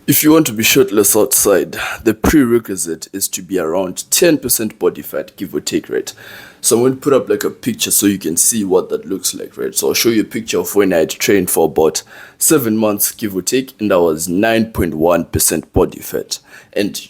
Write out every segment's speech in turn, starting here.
If you want to be shirtless outside, the prerequisite is to be around 10% body fat, give or take, right? So I'm going to put up like a picture so you can see what that looks like, right? So I'll show you a picture of when I had trained for about 7 months, give or take, and I was 9.1% body fat. And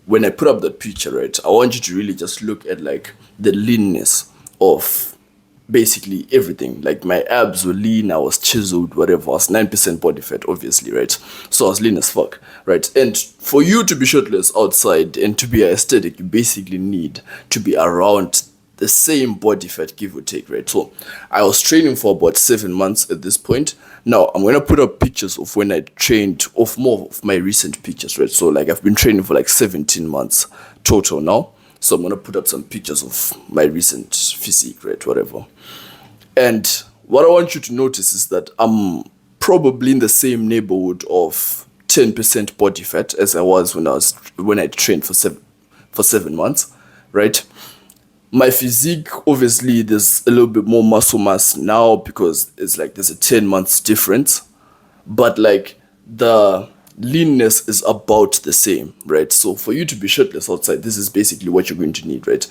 when I put up that picture, right, I want you to really just look at like the leanness of basically everything. Like my abs were lean, I was chiseled, whatever. I was 9% body fat, obviously, right? So I was lean as fuck, right? And for you to be shirtless outside and to be aesthetic, you basically need to be around the same body fat, give or take, right? So I was training for about 7 months at this point. Now I'm gonna put up pictures of when I trained, of more of my recent pictures, right? So like I've been training for like 17 months total now. So I'm gonna put up some pictures of my recent physique, right? Whatever. And what I want you to notice is that I'm probably in the same neighborhood of 10% body fat as I was when I trained for 7 months, right? My physique, obviously, there's a little bit more muscle mass now because it's like there's a 10 months difference, but like the leanness is about the same, right? So for you to be shirtless outside, this is basically what you're going to need, right?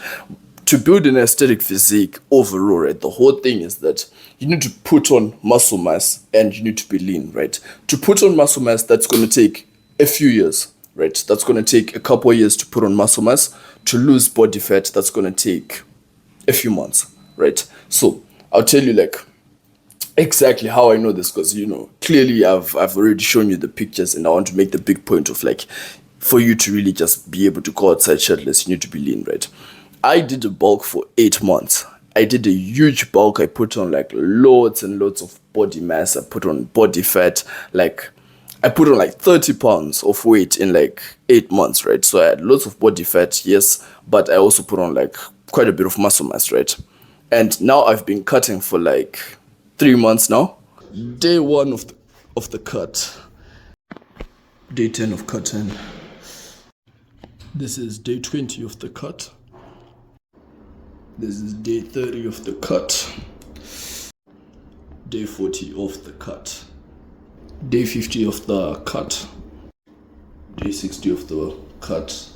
To build an aesthetic physique overall, right? The whole thing is that you need to put on muscle mass and you need to be lean, right? To put on muscle mass, that's going to take a few years, right? That's going to take a couple of years to put on muscle mass. To lose body fat, that's going to take a few months, right? So I'll tell you like exactly how I know this because clearly I've already shown you the pictures and I want to make the big point of like for you to really just be able to go outside shirtless, you need to be lean, right? I did a bulk for 8 months. I did a huge bulk. I put on like loads and loads of body mass. I put on body fat. Like I put on like 30 pounds of weight in like 8 months, right? So I had lots of body fat, yes, but I also put on like quite a bit of muscle mass, right? And now I've been cutting for like 3 months now. Day one of the cut. Day 10 of cutting. This is day 20 of the cut. This is day 30 of the cut. Day 40 of the cut. Day 50 of the cut. Day 60 of the cut.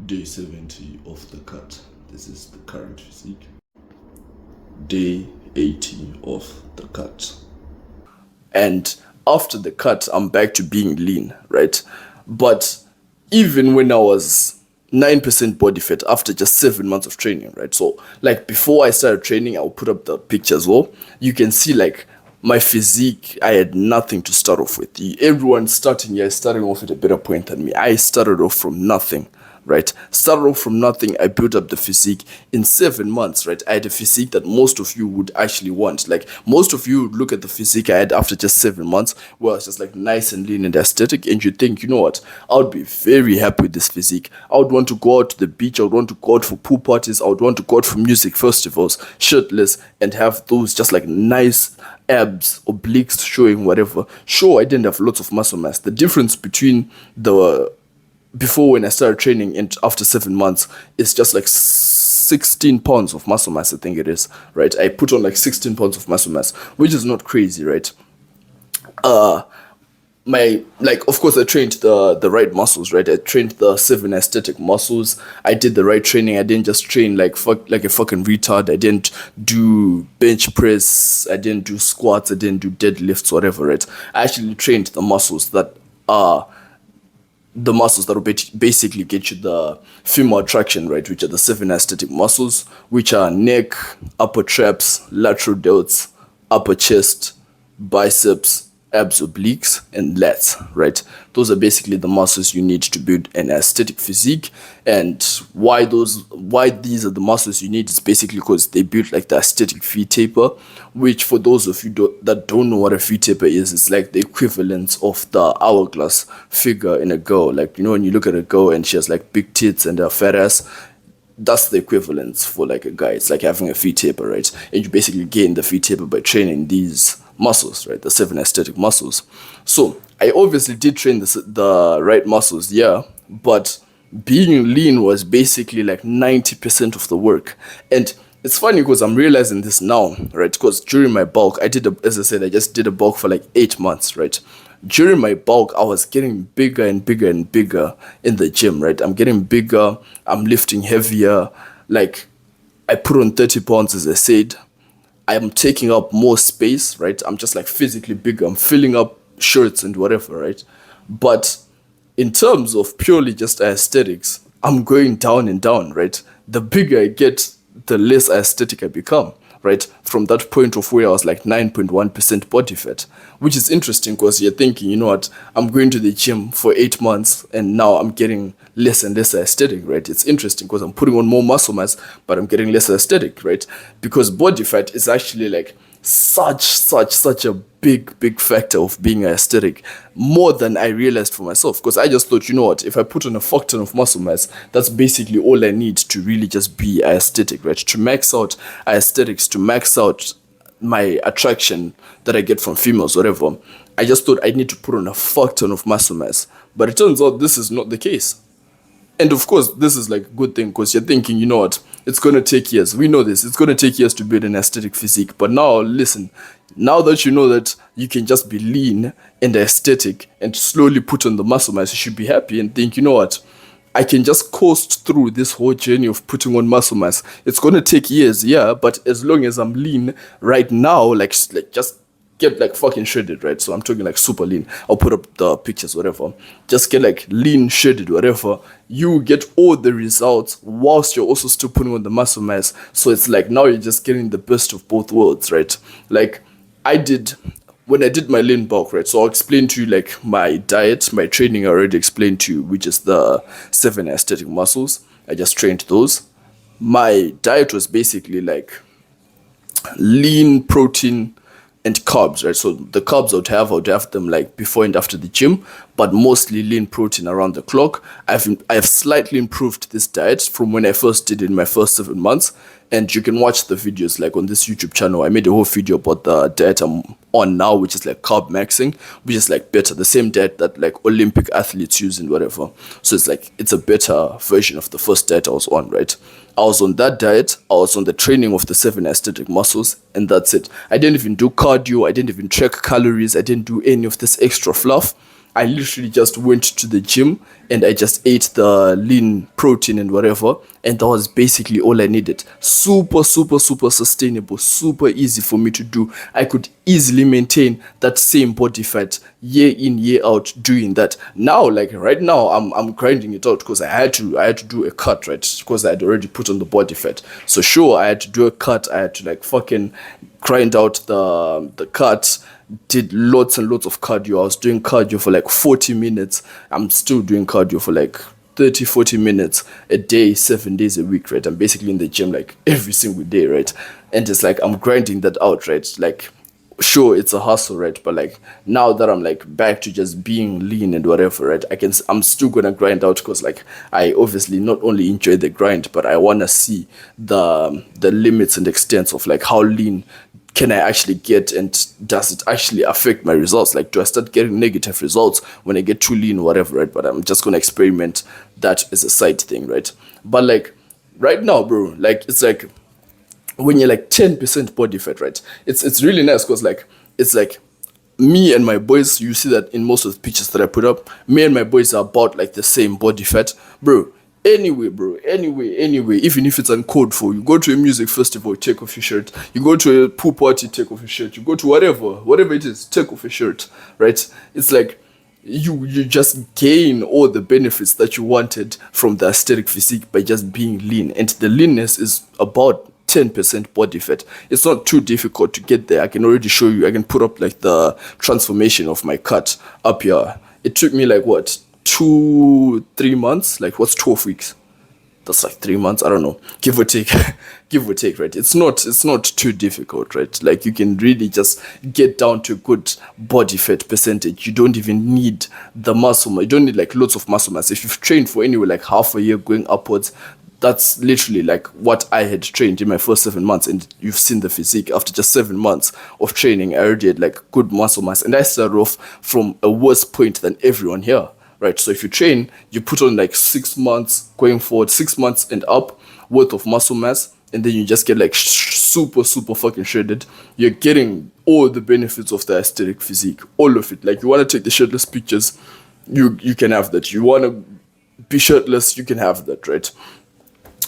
Day 70 of the cut. This is the current physique. Day 80 of the cut. And after the cut, I'm back to being lean, right? But even when I was 9% body fat after just 7 months of training, right? So like before I started training, I'll put up the picture as well. You can see like my physique, I had nothing to start off with. Everyone starting here is starting off at a better point than me. I started off from nothing, right? Started off from nothing. I built up the physique in 7 months, right? I had a physique that most of you would actually want. Like most of you would look at the physique I had after just 7 months, where it's just like nice and lean and aesthetic, and you think, you know what? I would be very happy with this physique. I would want to go out to the beach. I would want to go out for pool parties. I would want to go out for music festivals, shirtless, and have those just like nice abs, obliques showing, whatever. Sure, I didn't have lots of muscle mass. The difference between the before when I started training and after 7 months is just like 16 pounds of muscle mass, I think it is, right? I put on like 16 pounds of muscle mass, which is not crazy, right? Of course I trained the right muscles, right? I trained the 7 aesthetic muscles. I did the right training. I didn't just train like a fucking retard. I didn't do bench press. I didn't do squats. I didn't do deadlifts, whatever, right? I actually trained the muscles that will basically get you the female attraction, right? Which are the 7 aesthetic muscles, which are neck, upper traps, lateral delts, upper chest, biceps, abs, obliques, and lats, right? Those are basically the muscles you need to build an aesthetic physique. And why these are the muscles you need is basically because they build like the aesthetic V taper, which for those of you that don't know what a V taper is, it's like the equivalent of the hourglass figure in a girl. Like, when you look at a girl and she has like big tits and a fat ass, that's the equivalent for like a guy. It's like having a V taper, right? And you basically gain the V taper by training these muscles, right? The 7 aesthetic muscles. So I obviously did train the right muscles, yeah, but being lean was basically like 90% of the work. And it's funny because I'm realizing this now, right? Because during my bulk, as I said, I just did a bulk for like 8 months, right? during my bulk, I was getting bigger and bigger and bigger in the gym, right? I'm getting bigger, I'm lifting heavier. Like, I put on 30 pounds, as I said. I'm taking up more space, right? I'm just like physically bigger. I'm filling up shirts and whatever, right? But in terms of purely just aesthetics, I'm going down and down, right? The bigger I get, the less aesthetic I become, right? From that point of where I was like 9.1% body fat, which is interesting because you're thinking, you know what, I'm going to the gym for 8 months and now I'm getting less and less aesthetic, right? It's interesting because I'm putting on more muscle mass, but I'm getting less aesthetic, right? Because body fat is actually like such a big factor of being aesthetic, more than I realized for myself, because I just thought, you know what, if I put on a fuck ton of muscle mass, that's basically all I need to really just be aesthetic, right? To max out aesthetics, to max out my attraction that I get from females, whatever. I just thought I need to put on a fuck ton of muscle mass, but it turns out this is not the case. And of course, this is like a good thing because you're thinking, you know what, it's going to take years. We know this. It's going to take years to build an aesthetic physique. But now, listen, now that you know that you can just be lean and aesthetic and slowly put on the muscle mass, you should be happy and think, you know what, I can just coast through this whole journey of putting on muscle mass. It's going to take years, yeah, but as long as I'm lean right now, like just get like fucking shredded, right? So I'm talking like super lean. I'll put up the pictures, whatever. Just get like lean, shredded, whatever. You get all the results whilst you're also still putting on the muscle mass. So it's like now you're just getting the best of both worlds, right? Like I did when I did my lean bulk, right? So I'll explain to you like my diet, my training I already explained to you, which is the 7 aesthetic muscles. I just trained those. My diet was basically like lean protein and carbs, right? So the carbs I would have them like before and after the gym, but mostly lean protein around the clock. I've slightly improved this diet from when I first did it in my first 7 months, and you can watch the videos like on this YouTube channel. I made a whole video about the diet I'm on now, which is like carb maxing, which is like better, the same diet that like Olympic athletes use and whatever. So it's like it's a better version of the first diet I was on, right? I was on that diet, I was on the training of the 7 aesthetic muscles, and that's it. I didn't even do cardio, I didn't even track calories, I didn't do any of this extra fluff. I literally just went to the gym and I just ate the lean protein and whatever, and that was basically all I needed. Super sustainable, super easy for me to do. I could easily maintain that same body fat year in, year out doing that. Now, like right now, I'm grinding it out because I had to do a cut, right? Because I had already put on the body fat. So sure, I had to do a cut. I had to like fucking grind out the cut. Did lots and lots of cardio. I was doing cardio for like 40 minutes. I'm still doing cardio for like 30-40 minutes a day, 7 days a week, right? I'm basically in the gym like every single day, right? And it's like I'm grinding that out, right? Like sure, it's a hustle, right? But like now that I'm like back to just being lean and whatever, right? I'm still gonna grind out because like I obviously not only enjoy the grind, but I wanna see the limits and extents of like how lean can I actually get, and does it actually affect my results? Like, do I start getting negative results when I get too lean or whatever, right? But I'm just gonna experiment that as a side thing, right? But like right now, bro, like it's like when you're like 10% body fat, right? It's really nice because like it's like me and my boys, you see that in most of the pictures that I put up, me and my boys are about like the same body fat, bro. Anyway, bro, anyway, even if it's uncalled for, you go to a music festival, take off your shirt. You go to a pool party, take off your shirt. You go to whatever it is, take off your shirt, right? It's like you just gain all the benefits that you wanted from the aesthetic physique by just being lean. And the leanness is about 10% body fat. It's not too difficult to get there. I can already show you. I can put up like the transformation of my cut up here. It took me like what, 2-3 months? Like what's 12 weeks? That's like 3 months. I don't know, give or take, right? It's not too difficult, right? Like you can really just get down to a good body fat percentage. You don't even need the muscle mass. You don't need like lots of muscle mass. If you've trained for anywhere like half a year going upwards, that's literally like what I had trained in my first 7 months, and you've seen the physique. After just 7 months of training, I already had like good muscle mass, and I started off from a worse point than everyone here, right? So if you train, you put on like 6 months going forward, 6 months and up worth of muscle mass, and then you just get like super fucking shredded, you're getting all the benefits of the aesthetic physique, all of it. Like, you want to take the shirtless pictures, you can have that. You want to be shirtless, you can have that, right?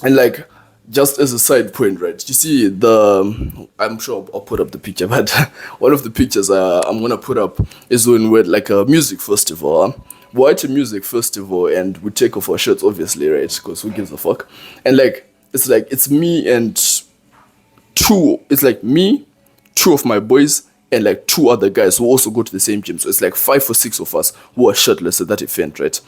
And like, just as a side point, right? You see I'm sure I'll put up the picture, but one of the pictures I'm gonna put up is when we're at like a music festival. We're at a music festival and we take off our shirts, obviously, right? Because who gives a fuck? And like, it's me and it's like me, two of my boys, and like two other guys who also go to the same gym. So it's like 5 or 6 of us who are shirtless at that event, right?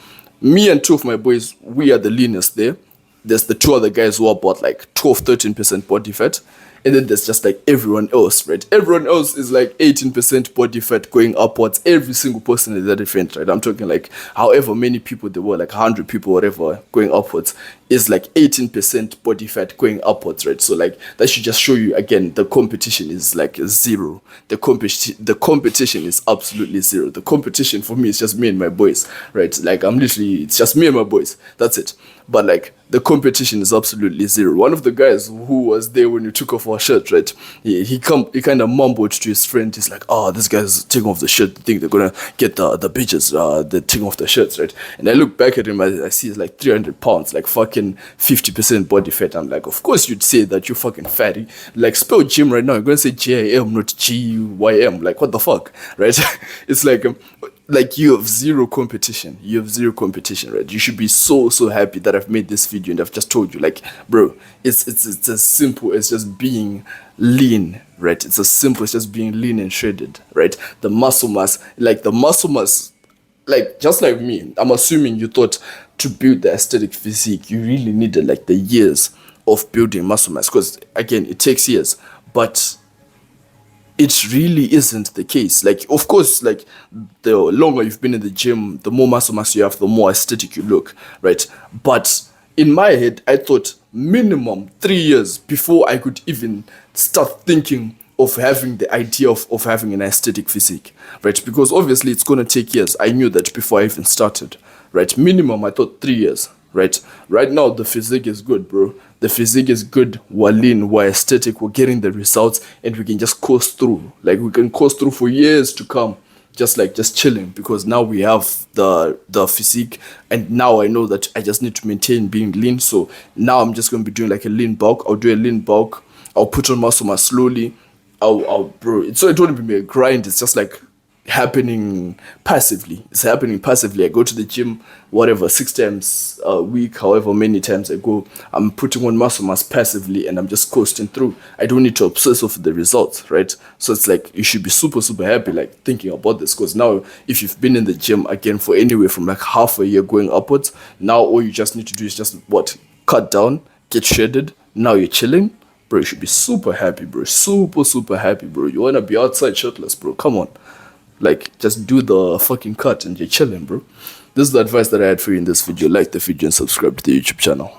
Me and two of my boys, we are the leanest there. There's the two other guys who are about like 12-13% body fat. And then there's just like everyone else, right? Everyone else is like 18% body fat going upwards. Every single person at that event, right? I'm talking like however many people there were, like 100 people, whatever, going upwards, is like 18% body fat going upwards, right? So like, that should just show you again, the competition is like zero. The competition is absolutely zero. The competition for me is just me and my boys, right? Like, it's just me and my boys. That's it. But like, the competition is absolutely zero. One of the guys who was there when you took off our shirt, right? He kind of mumbled to his friend. He's like, "Oh, this guy's taking off the shirt. They think they're gonna get the bitches. They're taking off the shirts, right?" And I look back at him. I see he's like 300 pounds, like fucking 50% body fat. I'm like, of course you'd say that, you fucking fatty. Like, spell gym right now. You're gonna say GIM, not GYM. Like, what the fuck, right? It's like you have zero competition. Right? You should be so happy that I've made this video and I've just told you, like, bro, it's as simple as just being lean, right? It's as simple as just being lean and shredded, right? The muscle mass, like, just like me, I'm assuming you thought to build the aesthetic physique, you really needed like the years of building muscle mass, because again, it takes years, but it really isn't the case. Like, of course, like, the longer you've been in the gym, the more muscle mass you have, the more aesthetic you look, right? But in my head, I thought minimum 3 years before I could even start thinking of having the idea of having an aesthetic physique, right? Because obviously it's gonna take years. I knew that before I even started, right? Minimum, I thought 3 years, right? Right now, the physique is good, bro. The physique is good. We're lean, we're aesthetic, we're getting the results, and we can just coast through. Like, we can coast through for years to come, just chilling, because now we have the physique, and now I know that I just need to maintain being lean. So now I'm just gonna be doing like a lean bulk. I'll do a lean bulk. I'll put on muscle mass slowly. So it won't be a grind. It's just like happening passively. I go to the gym, whatever, 6 times a week, however many times I go. I'm putting on muscle mass passively, and I'm just coasting through. I don't need to obsess over the results, right? So it's like, you should be super happy, like, thinking about this, because now, if you've been in the gym again for anywhere from like half a year going upwards, now all you just need to do is just cut down, get shredded. Now you're chilling. Bro, you should be super happy, bro. Super happy, bro. You wanna be outside shirtless, bro. Come on. Like, just do the fucking cut and you're chilling, bro. This is the advice that I had for you in this video. Like the video and subscribe to the YouTube channel.